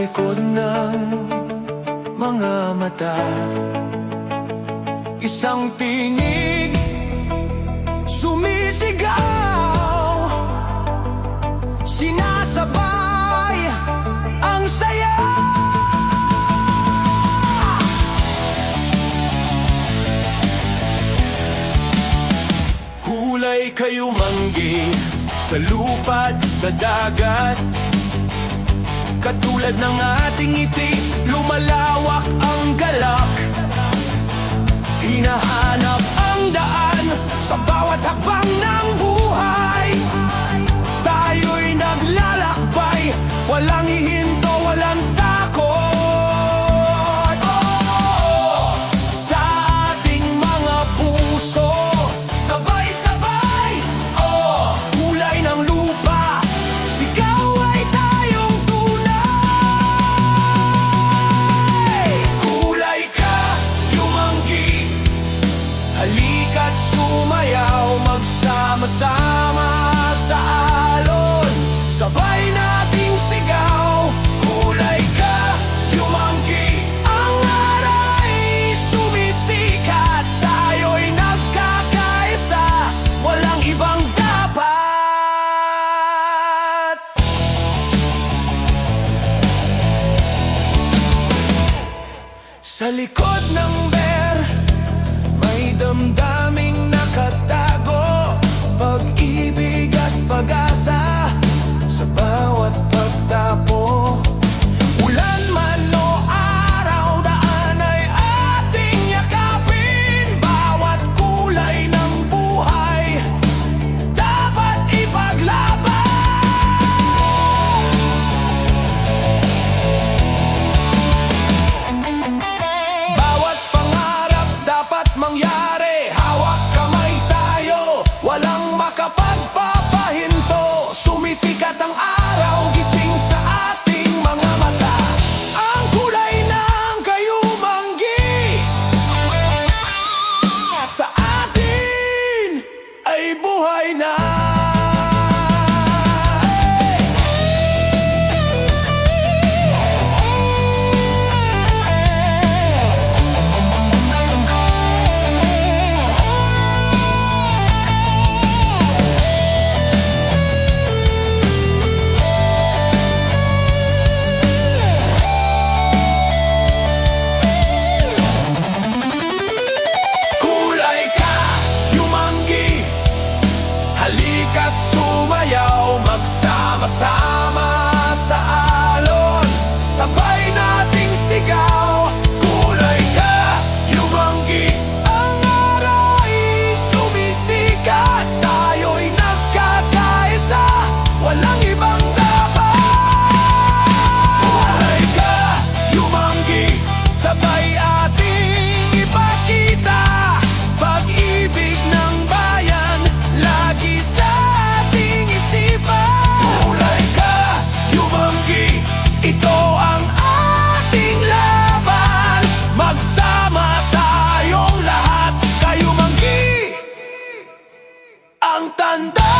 likod ng mga mata, isang tinig sumisigaw, sinasabay ang saya. Kulay kayo manggi sa lupa't sa dagat, katulad ng ating ngiti, lumalawak ang galak. Hinahanap ang daan sa bawat hakbang ng buhay. Tayo'y naglalakbay, walang hihinto, walang takot. Oh, sa ating mga puso, sabay-sabay. Oh, kulay ng lupa, sigaw ay tayong tunay. Kulay ka, yumanggi, halika't sumayaw, magsama-sama sa alon, sabay nating sigaw. Kulay ka, yumanggi, ang araw ay sumisikat, tayo'y nagkakaisa, walang ibang dapat. Sa likod ng bear, may damdaming nakatago, pag-ibig at pag-asa sa bawat pagtapo. Ulan man o araw, daan ay ating yakapin, bawat kulay ng buhay dapat ipaglaban. Bawat pangarap dapat mangyari, hawak kamay tayo, walang makapagpapahinto. Sumisikat ang araw, gising sa ating mga mata, ang kulay ng kayumanggi. Sa atin ay buhay na. Kulay ka, yumanggi, halika't sumayaw, magsama-sama sa alon, sabay nating sigaw. Kulay ka, yumanggi, ang araw ay sumisikat, tayo'y nagkakaisa, walang ibang dapat. Kulay ka, yumanggi, sabay ating ipakita, pag-ibig ng bayan lagi sa ating isipan. Kulay ka, yumanggi, ito ang ating laban, magsama tayong lahat, kayumanggi ang tanda.